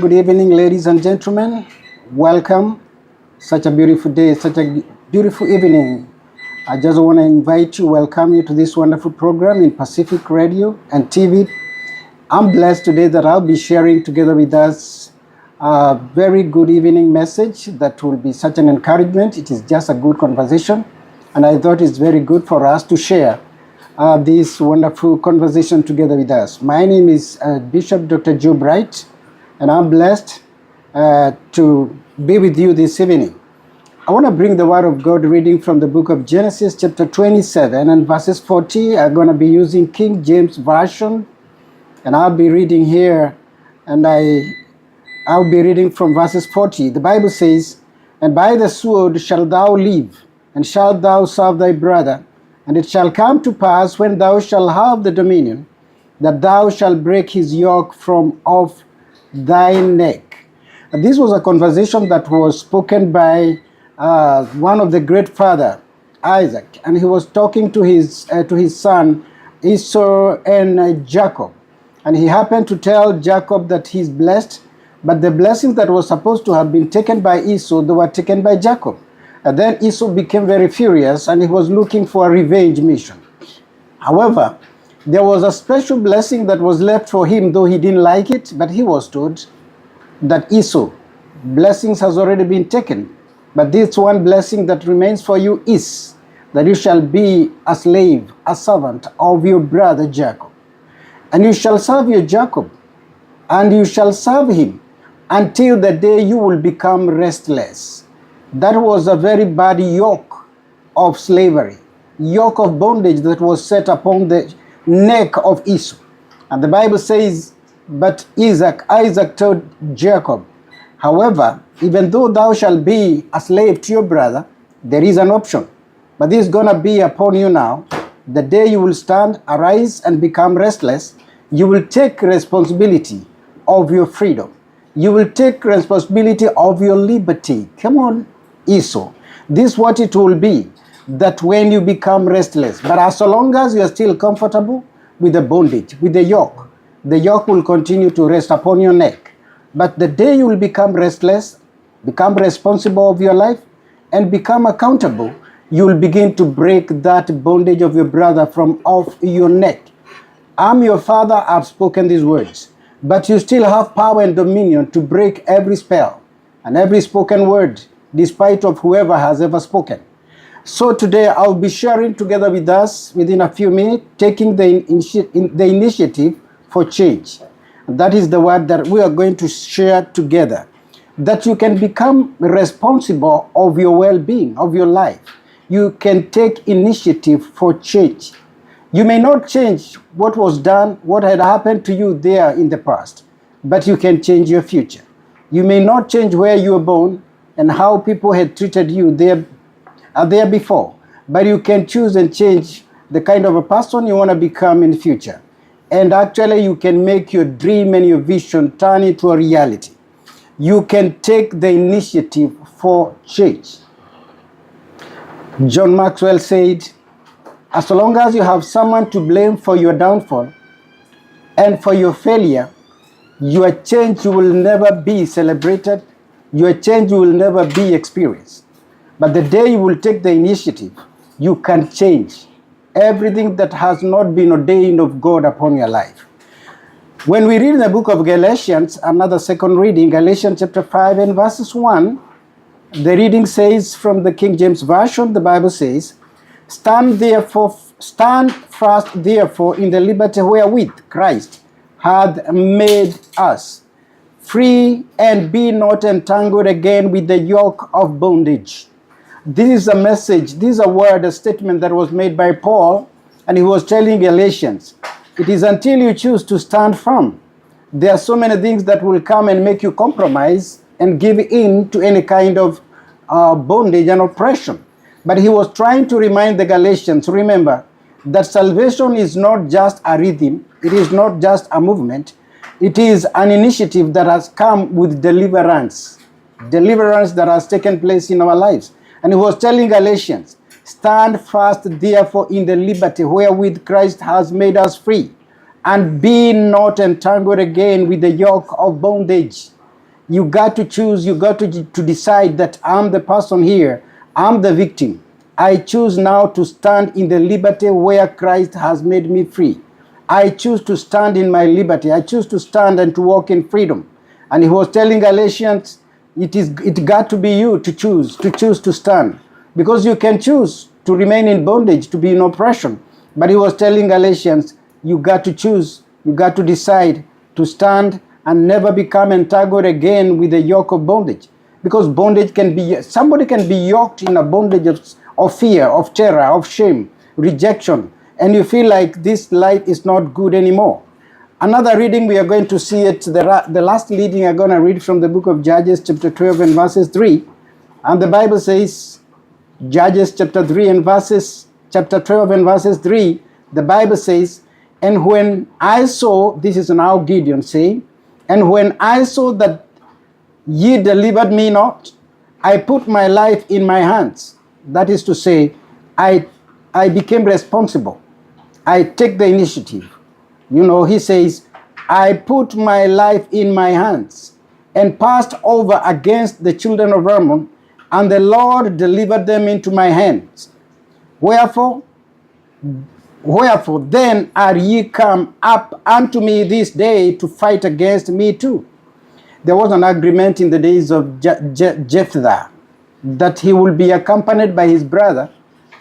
Good evening, ladies and gentlemen. Welcome. Such a beautiful day, such a beautiful evening. I just want to invite you, welcome you to this wonderful program in Pacific Radio and TV. I'm blessed today that I'll be sharing together with us a very good evening message that will be such an encouragement. It is just a good conversation, and I thought it's very good for us to share this wonderful conversation together with us. My name is Bishop Dr. Joe Bright, and I'm blessed to be with you this evening. I want to bring the Word of God reading from the book of Genesis chapter 27 and verses 40. I'm going to be using King James Version, and I'll be reading here, and I'll be reading from verses 40. The Bible says, "And by the sword shalt thou live, and shalt thou serve thy brother, and it shall come to pass when thou shalt have the dominion, that thou shalt break his yoke from off thy neck." This was a conversation that was spoken by one of the great father, Isaac, and he was talking to his son Esau and Jacob, and he happened to tell Jacob that he's blessed, but the blessings that were supposed to have been taken by Esau, they were taken by Jacob. And then Esau became very furious, and he was looking for a revenge mission. However, there was a special blessing that was left for him, though he didn't like it, but he was told that Esau, blessings has already been taken, but this one blessing that remains for you is that you shall be a slave, a servant of your brother Jacob. And you shall serve your Jacob, and you shall serve him until the day you will become restless. That was a very bad yoke of slavery, yoke of bondage that was set upon the neck of Esau. And the Bible says, but Isaac told Jacob, however, even though thou shalt be a slave to your brother, there is an option. But this is going to be upon you now. The day you will stand, arise, and become restless, you will take responsibility of your freedom. You will take responsibility of your liberty. Come on, Esau. This is what it will be, that when you become restless, but as long as you are still comfortable with the bondage, with the yoke will continue to rest upon your neck. But the day you will become restless, become responsible of your life, and become accountable, you will begin to break that bondage of your brother from off your neck. I'm your father, I've spoken these words, but you still have power and dominion to break every spell and every spoken word, despite of whoever has ever spoken. So today I'll be sharing together with us within a few minutes, taking the initiative for change. That is the word that we are going to share together. That you can become responsible of your well-being, of your life. You can take initiative for change. You may not change what was done, what had happened to you there in the past, but you can change your future. You may not change where you were born and how people had treated you there before, but you can choose and change the kind of a person you want to become in the future. And actually, you can make your dream and your vision turn into a reality. You can take the initiative for change. John Maxwell said, as long as you have someone to blame for your downfall and for your failure, your change will never be celebrated, your change will never be experienced. But the day you will take the initiative, you can change everything that has not been ordained of God upon your life. When we read the book of Galatians, another second reading, Galatians chapter 5 and verses 1, the reading says from the King James Version, the Bible says, stand fast therefore in the liberty wherewith Christ hath made us free, and be not entangled again with the yoke of bondage. This is a message, this is a word, a statement that was made by Paul, and he was telling Galatians, it is until you choose to stand firm. There are so many things that will come and make you compromise and give in to any kind of bondage and oppression. But he was trying to remind the Galatians, remember, that salvation is not just a rhythm, it is not just a movement, it is an initiative that has come with deliverance that has taken place in our lives. And he was telling Galatians, stand fast therefore in the liberty wherewith Christ has made us free, and be not entangled again with the yoke of bondage. You got to choose. You got to decide that I'm the person here. I'm the victim. I choose now to stand in the liberty where Christ has made me free. I choose to stand in my liberty. I choose to stand and to walk in freedom. And he was telling Galatians, it got to be you to choose to stand. Because you can choose to remain in bondage, to be in oppression. But he was telling Galatians, you got to choose, you got to decide to stand and never become entangled again with the yoke of bondage. Because bondage can be, somebody can be yoked in a bondage of fear, of terror, of shame, rejection, and you feel like this life is not good anymore. Another reading we are going to see it, the last reading I'm going to read from the book of Judges chapter 12 and verses 3. And the Bible says, Judges chapter 12 and verses 3, the Bible says, and when I saw, this is now Gideon saying, and when I saw that ye delivered me not, I put my life in my hands. That is to say, I became responsible. I take the initiative. You know, he says, I put my life in my hands and passed over against the children of Ammon, and the Lord delivered them into my hands. Wherefore then are ye come up unto me this day to fight against me too? There was an agreement in the days of Jephthah that he will be accompanied by his brother,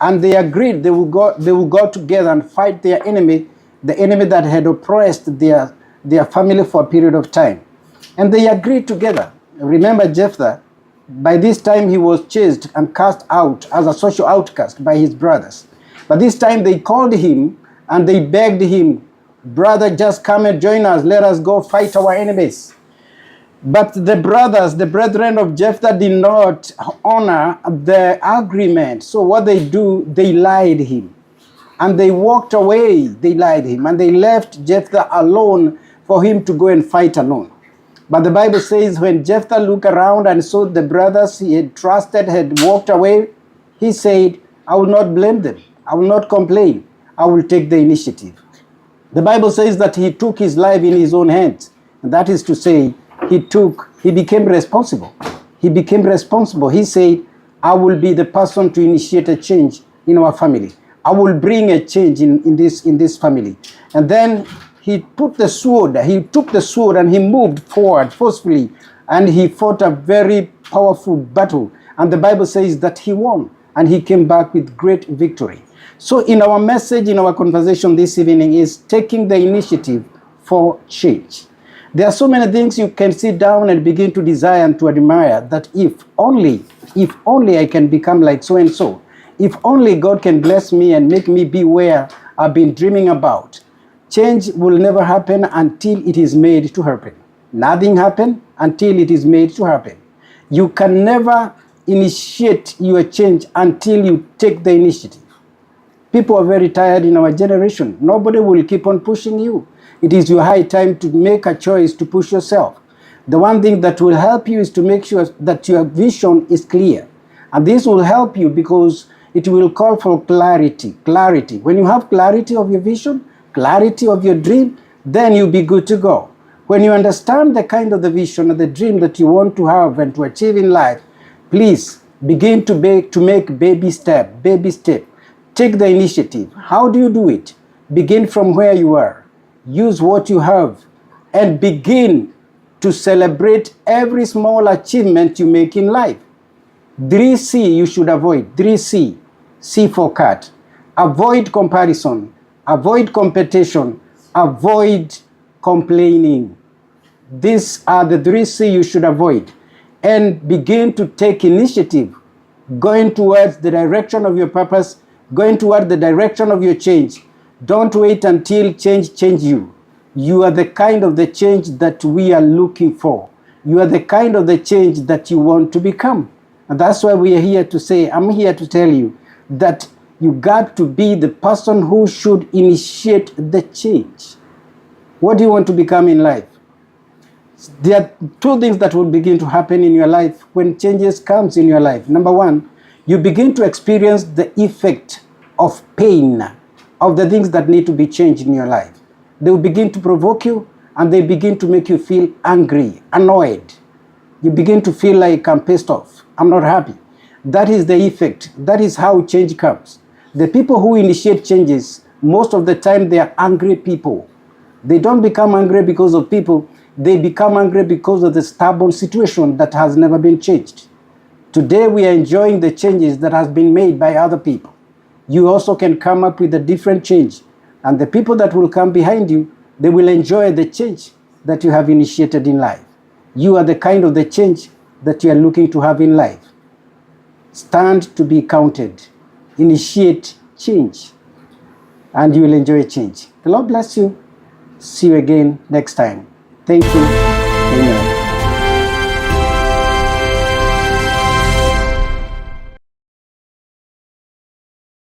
and they agreed they will go together and fight their enemy, the enemy that had oppressed their family for a period of time. And they agreed together. Remember Jephthah, by this time he was chased and cast out as a social outcast by his brothers. But this time they called him and they begged him, brother, just come and join us, let us go fight our enemies. But the brethren of Jephthah did not honor the agreement. So what they do, they lied him. And they walked away, they lied him. And they left Jephthah alone for him to go and fight alone. But the Bible says when Jephthah looked around and saw the brothers he had trusted had walked away, he said, I will not blame them. I will not complain. I will take the initiative. The Bible says that he took his life in his own hands. And that is to say, he became responsible. He became responsible. He said, I will be the person to initiate a change in our family. I will bring a change in this family. And then he took the sword and he moved forward forcefully, and he fought a very powerful battle. And the Bible says that he won and he came back with great victory. So in our message, in our conversation this evening is taking the initiative for change. There are so many things you can sit down and begin to desire and to admire, that if only I can become like so and so, if only God can bless me and make me be where I've been dreaming about. Change will never happen until it is made to happen. Nothing happens until it is made to happen. You can never initiate your change until you take the initiative. People are very tired in our generation. Nobody will keep on pushing you. It is your high time to make a choice to push yourself. The one thing that will help you is to make sure that your vision is clear. And this will help you because it will call for clarity. Clarity. When you have clarity of your vision, clarity of your dream, then you'll be good to go. When you understand the kind of the vision or the dream that you want to have and to achieve in life, please begin to make baby step. Take the initiative. How do you do it? Begin from where you are. Use what you have and begin to celebrate every small achievement you make in life. 3C you should avoid. 3C. C for cat. Avoid comparison. Avoid competition. Avoid complaining. These are the 3C you should avoid. And begin to take initiative, going towards the direction of your purpose, going toward the direction of your change. Don't wait until change you. You are the kind of the change that we are looking for. You are the kind of the change that you want to become. And that's why we are here to say, I'm here to tell you that you got to be the person who should initiate the change. What do you want to become in life? There are two things that will begin to happen in your life when changes comes in your life. Number one, you begin to experience the effect of pain of the things that need to be changed in your life. They will begin to provoke you and they begin to make you feel angry, annoyed. You begin to feel like I'm pissed off. I'm not happy. That is the effect. That is how change comes. The people who initiate changes, most of the time, they are angry people. They don't become angry because of people. They become angry because of the stubborn situation that has never been changed. Today, we are enjoying the changes that has been made by other people. You also can come up with a different change. And the people that will come behind you, they will enjoy the change that you have initiated in life. You are the kind of the change that you are looking to have in life. Stand to be counted. Initiate change. And you will enjoy change. The Lord bless you. See you again next time. Thank you. Amen.